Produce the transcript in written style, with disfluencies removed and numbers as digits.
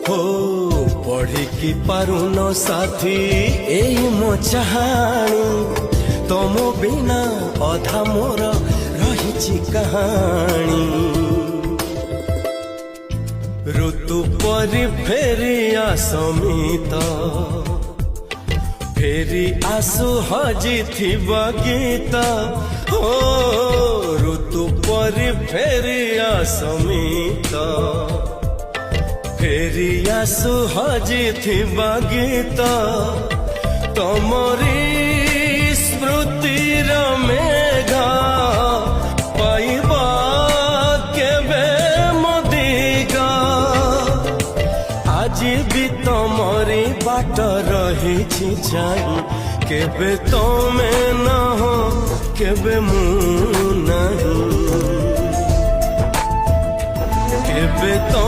हो पढ़ी पारुन साथी एही मो चाहानी तम बिना अधा मोर रही कहानी ऋतु परी फेरी आसमित फेरी आसु हजी गीत हो ऋतु परी फेरी आसमित फेरी आसु हजी गीत तमरी स्मृतिर मेघा पाइबा केबे मोदिगा आज भी तमरी बाट रही जाई केबे तमे न हो केबे मु नहीं केबे तो